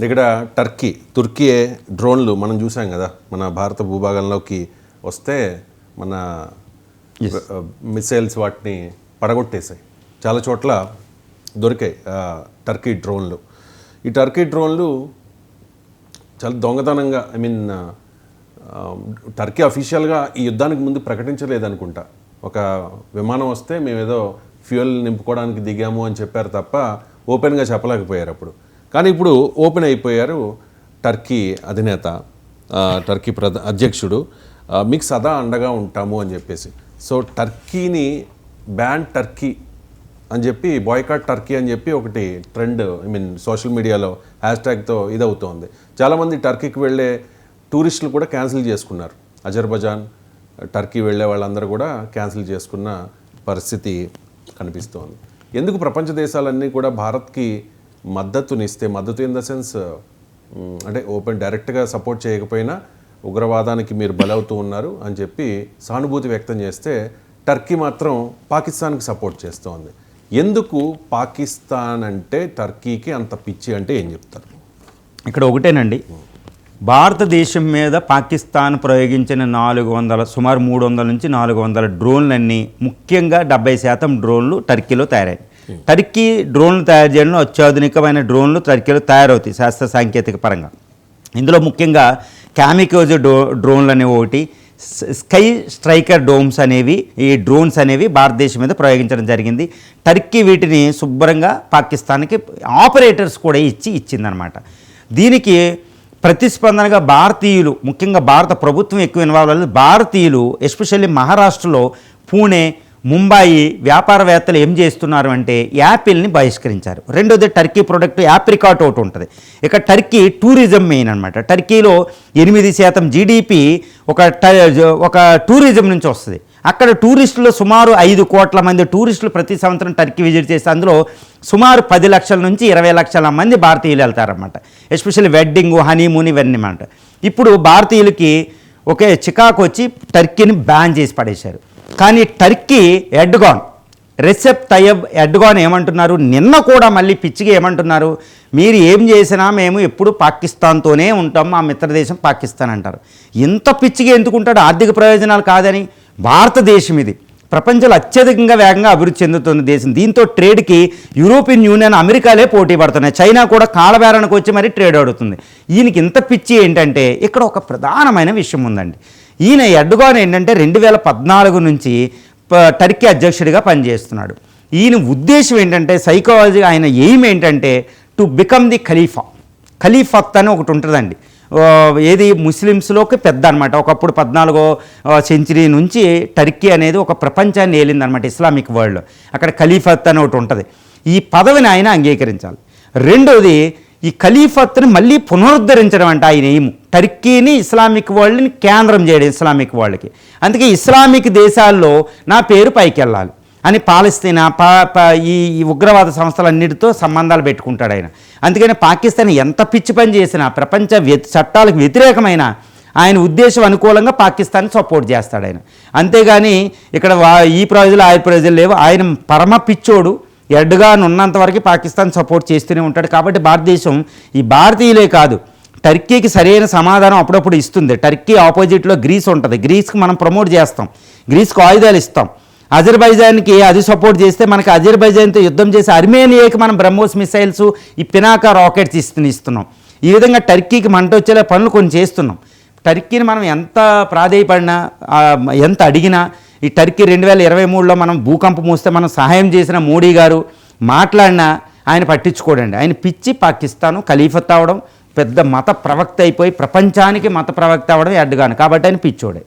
ఇక్కడ తుర్కీ డ్రోన్లు మనం చూసాం కదా, మన భారత భూభాగంలోకి వస్తే మన మిసైల్స్ వాటిని పడగొట్టేశాయి. చాలా చోట్ల దొరికాయి టర్కీ డ్రోన్లు. ఈ టర్కీ డ్రోన్లు చాలా దొంగతనంగా, టర్కీ అఫీషియల్గా ఈ యుద్ధానికి ముందు ప్రకటించలేదనుకుంటా. ఒక విమానం వస్తే మేము ఏదో ఫ్యూయల్ నింపుకోవడానికి దిగాము అని చెప్పారు తప్ప ఓపెన్గా చెప్పలేకపోయారు అప్పుడు. కానీ ఇప్పుడు ఓపెన్ అయిపోయారు. టర్కీ అధినేత, టర్కీ అధ్యక్షుడు మీకు సదా అండగా ఉంటాము అని చెప్పేసి. సో టర్కీని బ్యాన్ టర్కీ అని చెప్పి, బాయ్కాట్ టర్కీ అని చెప్పి ఒకటి ట్రెండ్ సోషల్ మీడియాలో హ్యాష్ట్యాగ్తో ఇదవుతోంది. చాలామంది టర్కీకి వెళ్ళే టూరిస్టులు కూడా క్యాన్సిల్ చేసుకున్నారు. అజర్బైజాన్, టర్కీ వెళ్ళే వాళ్ళందరూ కూడా క్యాన్సిల్ చేసుకున్న పరిస్థితి కనిపిస్తోంది. ఎందుకు ప్రపంచ దేశాలన్నీ కూడా భారత్కి మద్దతు ఇన్ ద సెన్స్ అంటే ఓపెన్ డైరెక్ట్గా సపోర్ట్ చేయకపోయినా ఉగ్రవాదానికి మీరు బలవుతూ ఉన్నారు అని చెప్పి సానుభూతి వ్యక్తం చేస్తే, టర్కీ మాత్రం పాకిస్తాన్కి సపోర్ట్ చేస్తోంది. ఎందుకు పాకిస్తాన్ అంటే టర్కీకి అంత పిచ్చి అంటే ఏం చెప్తారు? ఇక్కడ ఒకటేనండి, భారతదేశం మీద పాకిస్తాన్ ప్రయోగించిన 400 సుమారు 300 నుంచి 400 డ్రోన్లన్నీ, ముఖ్యంగా 70% డ్రోన్లు టర్కీలో తయారయ్యాయి. టర్కీ డ్రోన్లు తయారు చేయడంలో అత్యాధునికమైన డ్రోన్లు టర్కీలో తయారవుతాయి శాస్త్ర సాంకేతిక పరంగా. ఇందులో ముఖ్యంగా కామికోజ్ డ్రోన్లు అనేవి ఒకటి, స్కై స్ట్రైకర్ డోమ్స్ అనేవి, ఈ డ్రోన్స్ అనేవి భారతదేశం మీద ప్రయోగించడం జరిగింది. టర్కీ వీటిని శుభ్రంగా పాకిస్తాన్కి ఆపరేటర్స్ కూడా ఇచ్చిందనమాట. దీనికి ప్రతిస్పందనగా భారతీయులు, ముఖ్యంగా భారత ప్రభుత్వం ఎక్కువ ఇన్వాల్వ్ అయ్యింది. భారతీయులు ఎస్పెషల్లీ మహారాష్ట్రలో పూణే, ముంబాయి వ్యాపారవేత్తలు ఏం చేస్తున్నారు అంటే యాపిల్ని బహిష్కరించారు. రెండోది టర్కీ ప్రొడక్ట్ యాప్రికాట్ ఒకటి ఉంటుంది. ఇక టర్కీ టూరిజం మెయిన్ అనమాట. టర్కీలో 8% జీడిపి ఒక టూరిజం నుంచి వస్తుంది. అక్కడ టూరిస్టులు సుమారు 5 కోట్ల మంది టూరిస్టులు ప్రతి సంవత్సరం టర్కీ విజిట్ చేస్తే అందులో సుమారు 10 లక్షల నుంచి 20 లక్షల మంది భారతీయులు వెళ్తారన్నమాట. ఎస్పెషల్లీ వెడ్డింగ్, హనీమూన్ ఇవన్నీ అన్నమాట. ఇప్పుడు భారతీయులకి ఒకే చికాకు వచ్చి టర్కీని బ్యాన్ చేసి పడేశారు. కానీ టర్కీ రెసెప్ తయ్యబ్ ఎర్డోగాన్ ఏమంటున్నారు, నిన్న కూడా మళ్ళీ పిచ్చిగా ఏమంటున్నారు, మీరు ఏం చేసినా మేము ఎప్పుడు పాకిస్తాన్తోనే ఉంటాం, మా మిత్రదేశం పాకిస్తాన్ అంటారు. ఇంత పిచ్చిగా ఎందుకుంటాడు? ఆర్థిక ప్రయోజనాలు కాదని. భారతదేశం ఇది ప్రపంచంలో అత్యధికంగా వేగంగా అభివృద్ధి చెందుతున్న దేశం. దీంతో ట్రేడ్కి యూరోపియన్ యూనియన్, అమెరికాలే పోటీ పడుతున్నాయి. చైనా కూడా కాలబేరానికి వచ్చి మరీ ట్రేడ్ ఆడుతుంది. ఈయనకి ఇంత పిచ్చి ఏంటంటే ఇక్కడ ఒక ప్రధానమైన విషయం ఉందండి. ఈయన ఎర్డోగాన్ ఏంటంటే 2014 నుంచి టర్కీ అధ్యక్షుడిగా పనిచేస్తున్నాడు. ఈయన ఉద్దేశం ఏంటంటే, సైకాలజీ ఆయన ఎయిమ్ ఏంటంటే టు బికమ్ ది ఖలీఫత్ అని ఒకటి ఉంటుందండి. ఏది ముస్లిమ్స్లోకి పెద్ద అనమాట. ఒకప్పుడు 14వ సెంచరీ నుంచి టర్కీ అనేది ఒక ప్రపంచాన్ని ఏలిందనమాట ఇస్లామిక్ వరల్డ్లో. అక్కడ ఖలీఫత్ అని ఒకటి ఉంటుంది. ఈ పదవిని ఆయన అంగీకరించాలి. రెండోది ఈ ఖలీఫత్ని మళ్ళీ పునరుద్ధరించడం అంటే ఆయన ఏము, టర్కీని ఇస్లామిక్ వరల్డ్ని కేంద్రం చేయడం ఇస్లామిక్ వరల్డ్కి. అందుకే ఇస్లామిక్ దేశాల్లో నా పేరు పైకి వెళ్ళాలి అని పాలస్తీనా ఈ ఉగ్రవాద సంస్థలన్నిటితో సంబంధాలు పెట్టుకుంటాడు ఆయన. అందుకని పాకిస్తాన్ ఎంత పిచ్చి పని చేసినా, ప్రపంచ చట్టాలకు వ్యతిరేకమైన ఆయన ఉద్దేశం అనుకూలంగా పాకిస్తాన్ సపోర్ట్ చేస్తాడు ఆయన. అంతేగాని ఇక్కడ ఈ ప్రజలు ఆ ప్రజలు లేవు. ఆయన పరమ పిచ్చోడు. ఎర్డోగాన్ ఉన్నంత వరకు పాకిస్తాన్ సపోర్ట్ చేస్తూనే ఉంటాడు. కాబట్టి భారతదేశం ఈ భారతీయులే కాదు, టర్కీకి సరైన సమాధానం అప్పుడప్పుడు ఇస్తుంది. టర్కీ ఆపోజిట్లో గ్రీస్ ఉంటుంది. గ్రీస్కి మనం ప్రమోట్ చేస్తాం, గ్రీస్కి ఆయుధాలు ఇస్తాం. అజర్బైజాన్కి అది సపోర్ట్ చేస్తే మనకి అజర్బైజాన్తో యుద్ధం చేసి అర్మేనియాకి మనం బ్రహ్మోస్ మిసైల్స్, ఈ పినాకా రాకెట్స్ ఇస్తున్నాం. ఈ విధంగా టర్కీకి మంట వచ్చేలా పనులు కొన్ని చేస్తున్నాం. టర్కీని మనం ఎంత ప్రాధేయపడినా, ఎంత అడిగినా, ఈ టర్కీ 2023లో మనం భూకంపం వస్తే మనం సహాయం చేసిన మోడీ గారు మాట్లాడినా ఆయన పట్టించుకోడండి. ఆయన పిచ్చి పాకిస్తాను ఖలీఫత్ అవ్వడం, పెద్ద మత ప్రవక్త అయిపోయి ప్రపంచానికి మత ప్రవక్త అవ్వడం ఎర్డోగాన్. కాబట్టి ఆయన పిచ్చోడే.